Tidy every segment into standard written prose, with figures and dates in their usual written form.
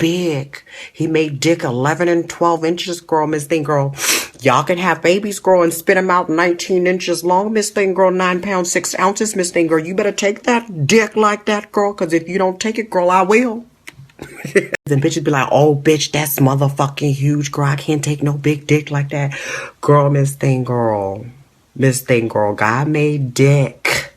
big. He made dick 11 and 12 inches, girl, Miss Thing Girl. Y'all can have babies, girl, and spit them out 19 inches long, Miss Thing Girl, 9 pounds, 6 ounces, Miss Thing Girl. You better take that dick like that, girl, because if you don't take it, girl, I will. Then bitches be like, oh, bitch, that's motherfucking huge, girl. I can't take no big dick like that. Girl, Miss Thing Girl. Miss Thing Girl. God made dick.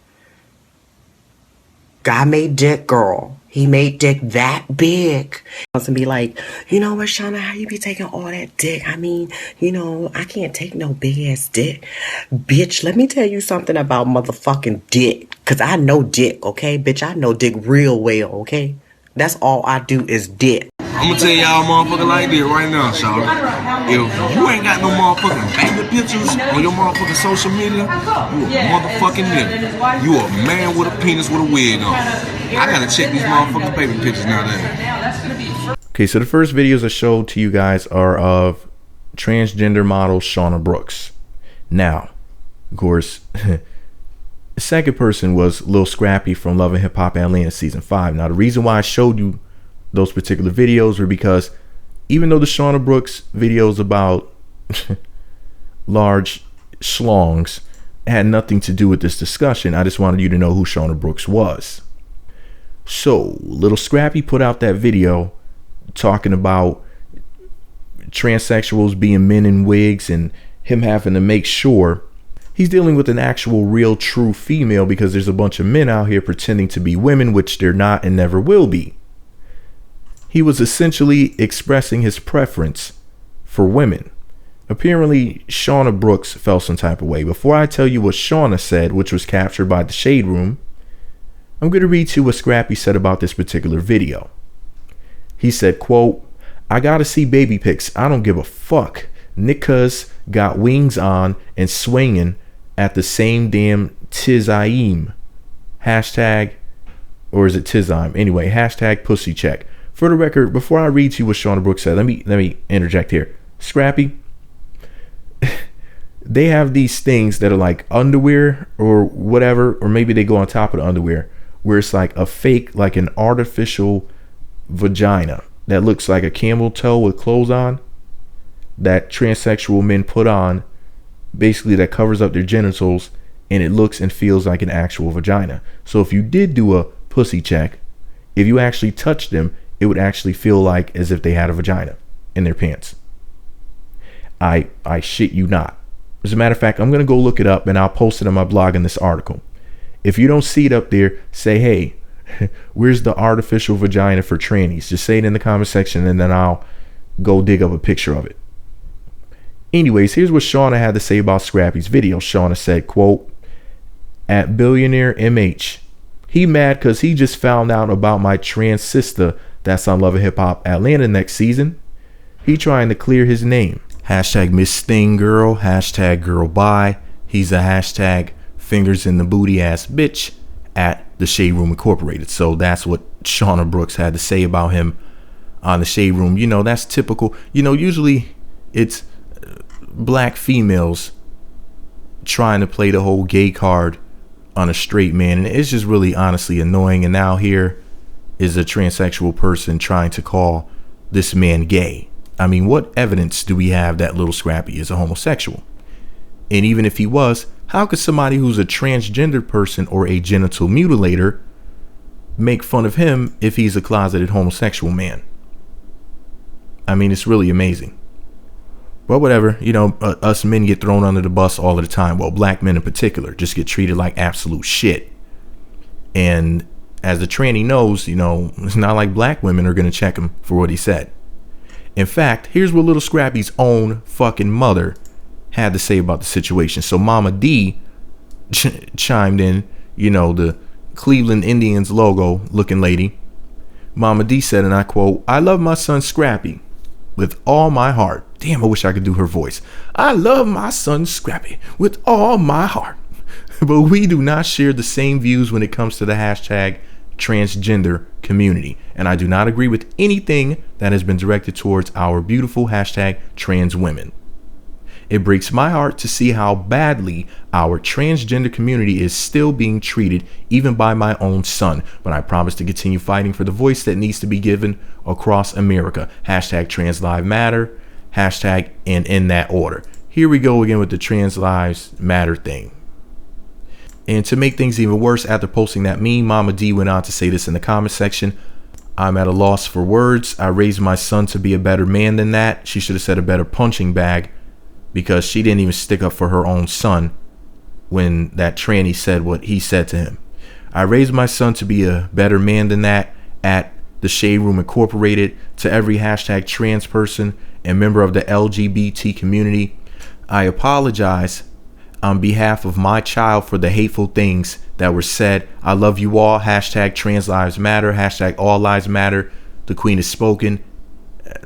God made dick, girl. He made dick that big. And be like, you know what, Shauna, how you be taking all that dick? I mean, you know, I can't take no big ass dick. Bitch, let me tell you something about motherfucking dick. Because I know dick, okay? Bitch, I know dick real well, okay? That's all I do is dick. I'm gonna tell y'all motherfucker like this right now, Shauna. If you ain't got no motherfucking baby pictures on your motherfucking social media, you a motherfucking nigga. You a man with a penis with a wig on. I gotta check these motherfucking baby pictures nowadays. Okay, so the first videos I showed to you guys are of transgender model Shauna Brooks. Now, of course, the second person was Lil Scrappy from Love and Hip Hop Atlanta season 5. Now, the reason why I showed you those particular videos were because even though the Shauna Brooks videos about large schlongs had nothing to do with this discussion, I just wanted you to know who Shauna Brooks was. So, Lil Scrappy put out that video talking about transsexuals being men in wigs and him having to make sure he's dealing with an actual real true female because there's a bunch of men out here pretending to be women, which they're not and never will be. He was essentially expressing his preference for women. Apparently, Shauna Brooks felt some type of way. Before I tell you what Shauna said, which was captured by the Shade Room, I'm going to read to you what Scrappy said about this particular video. He said, quote, I gotta see baby pics. I don't give a fuck. Niggas got wings on and swinging at the same damn tizaim. Hashtag, or is it tizime? Anyway, hashtag pussy check. For the record, before I read to you what Shauna Brooks said, let me interject here. Scrappy, they have these things that are like underwear or whatever, or maybe they go on top of the underwear, where it's like a fake, like an artificial vagina that looks like a camel toe with clothes on, that transsexual men put on, basically that covers up their genitals, and it looks and feels like an actual vagina. So if you did do a pussy check, if you actually touched them, it would actually feel like as if they had a vagina in their pants. I shit you not. As a matter of fact, I'm going to go look it up and I'll post it on my blog in this article. If you don't see it up there, say, hey, where's the artificial vagina for trannies? Just say it in the comment section and then I'll go dig up a picture of it. Anyways, here's what Shauna had to say about Scrappy's video. Shauna said, quote, at billionaire MH, he mad because he just found out about my trans sister that's on Love and Hip Hop Atlanta next season. He trying to clear his name. Hashtag Miss Thing Girl. Hashtag girl bye. He's a hashtag fingers in the booty ass bitch at the Shade Room Incorporated. So that's what Shauna Brooks had to say about him on the Shade Room. You know, that's typical. You know, usually it's black females trying to play the whole gay card on a straight man, and it's just really honestly annoying. And now here is a transsexual person trying to call this man gay. I mean, what evidence do we have that Lil Scrappy is a homosexual? And even if he was, how could somebody who's a transgender person or a genital mutilator make fun of him if he's a closeted homosexual man? I mean, it's really amazing. But whatever, you know, us men get thrown under the bus all of the time. Well, black men in particular just get treated like absolute shit. And as the tranny knows, you know, it's not like black women are going to check him for what he said. In fact, here's what Lil Scrappy's own fucking mother had to say about the situation. So Momma Dee chimed in, you know, the Cleveland Indians logo looking lady. Momma Dee said, and I quote, I love my son Scrappy with all my heart. Damn, I wish I could do her voice. I love my son Scrappy with all my heart. But we do not share the same views when it comes to the hashtag transgender community. And I do not agree with anything that has been directed towards our beautiful hashtag trans women. It breaks my heart to see how badly our transgender community is still being treated, even by my own son. But I promise to continue fighting for the voice that needs to be given across America. Hashtag Trans Lives Matter. Hashtag and in that order. Here we go again with the Trans Lives Matter thing. And to make things even worse, after posting that meme, Momma Dee went on to say this in the comment section. I'm at a loss for words. I raised my son to be a better man than that. She should have said a better punching bag, because she didn't even stick up for her own son when that tranny said what he said to him. I raised my son to be a better man than that. At the Shade Room Incorporated, to every hashtag trans person and member of the LGBT community, I apologize on behalf of my child for the hateful things that were said. I love you all. Hashtag Trans Lives Matter. Hashtag All Lives Matter. The Queen has spoken.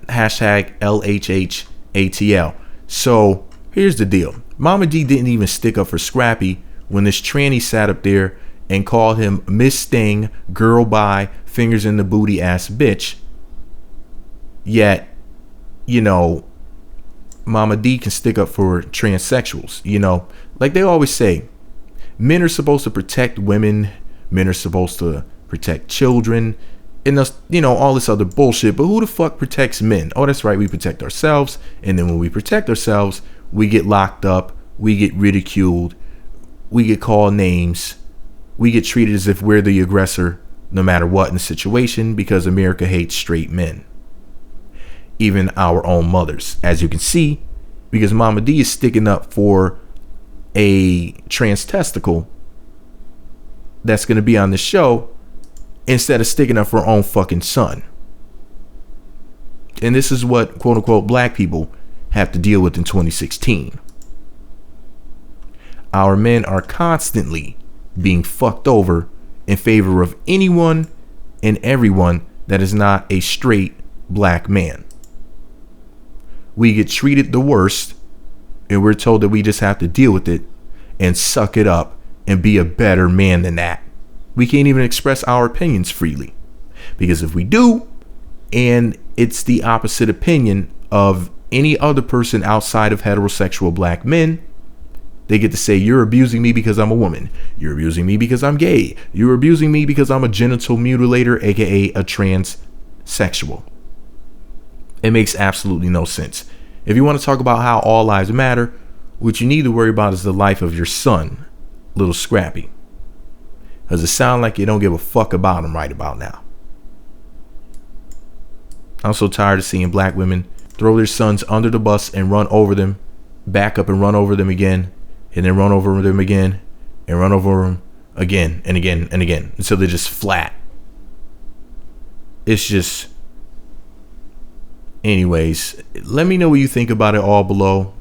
Hashtag LHHATL. So here's the deal. Momma Dee didn't even stick up for Scrappy when this tranny sat up there and called him Miss Sting, girl bye, fingers in the booty ass bitch. Yet, you know, Momma Dee can stick up for transsexuals. You know, like they always say, men are supposed to protect women, men are supposed to protect children, and you know, all this other bullshit. But who the fuck protects men? Oh, that's right, we protect ourselves. And then when we protect ourselves, we get locked up, we get ridiculed, we get called names, we get treated as if we're the aggressor no matter what in the situation, because America hates straight men. Even our own mothers, as you can see, because Momma Dee is sticking up for a trans testicle that's going to be on the show instead of sticking up for her own fucking son. And this is what quote unquote black people have to deal with in 2016. Our men are constantly being fucked over in favor of anyone and everyone that is not a straight black man. We get treated the worst, and we're told that we just have to deal with it and suck it up and be a better man than that. We can't even express our opinions freely, because if we do, and it's the opposite opinion of any other person outside of heterosexual black men, they get to say, you're abusing me because I'm a woman. You're abusing me because I'm gay. You're abusing me because I'm a genital mutilator, aka a transsexual. It makes absolutely no sense. If you want to talk about how all lives matter, what you need to worry about is the life of your son, Lil Scrappy. Does it sound like you don't give a fuck about him right about now? I'm so tired of seeing black women throw their sons under the bus and run over them, back up and run over them again, and then run over them again, and run over them again and again and again, until they're just flat. It's just... Anyways, let me know what you think about it all below.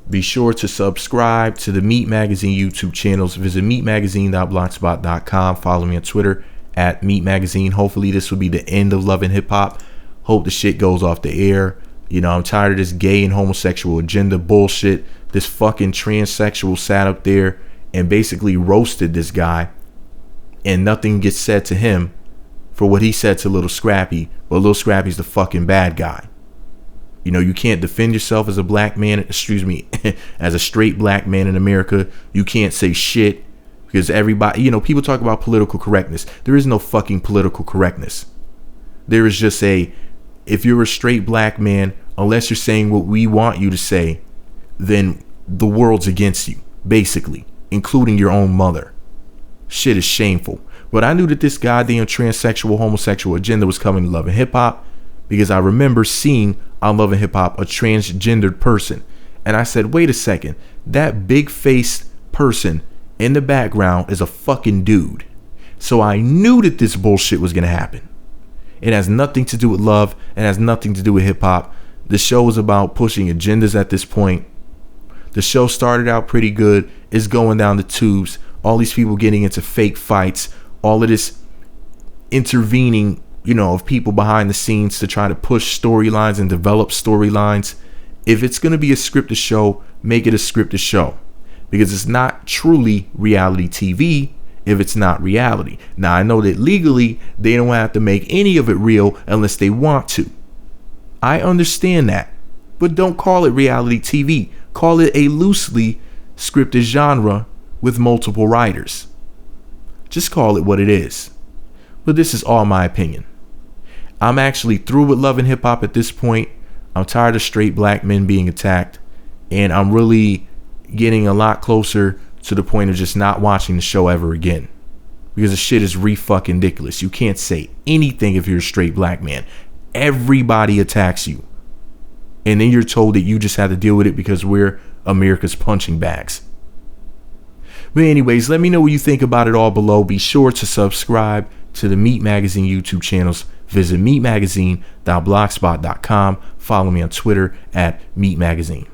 Be sure to subscribe to the Meat Magazine YouTube channels. Visit meatmagazine.blogspot.com. Follow me on Twitter at Meat Magazine. Hopefully this will be the end of Love and Hip Hop. Hope the shit goes off the air. You know, I'm tired of this gay and homosexual agenda bullshit. This fucking transsexual sat up there and basically roasted this guy, and nothing gets said to him for what he said to Lil Scrappy. But Lil Scrappy's the fucking bad guy. You know, you can't defend yourself as a black man, as a straight black man in America. You can't say shit because everybody, you know, people talk about political correctness. There is no fucking political correctness. There is just if you're a straight black man, unless you're saying what we want you to say, then the world's against you, basically, including your own mother. Shit is shameful. But I knew that this goddamn transsexual, homosexual agenda was coming to Love and Hip Hop, because I remember seeing on Love and Hip Hop a transgendered person. And I said, wait a second, that big-faced person in the background is a fucking dude. So I knew that this bullshit was going to happen. It has nothing to do with love. It has nothing to do with hip hop. The show is about pushing agendas at this point. The show started out pretty good. It's going down the tubes. All these people getting into fake fights. All of this intervening, you know, of people behind the scenes to try to push storylines and develop storylines. If it's going to be a scripted show, make it a scripted show, because it's not truly reality TV if it's not reality. Now, I know that legally they don't have to make any of it real unless they want to. I understand that. But don't call it reality TV. Call it a loosely scripted genre with multiple writers. Just call it what it is. But this is all my opinion. I'm actually through with Love and Hip Hop at this point. I'm tired of straight black men being attacked. And I'm really getting a lot closer to the point of just not watching the show ever again. Because the shit is re-fucking ridiculous. You can't say anything if you're a straight black man. Everybody attacks you. And then you're told that you just have to deal with it because we're America's punching bags. But anyways, let me know what you think about it all below. Be sure to subscribe to the Meat Magazine YouTube channels. Visit meatmagazine.blogspot.com. Follow me on Twitter at Meat Magazine.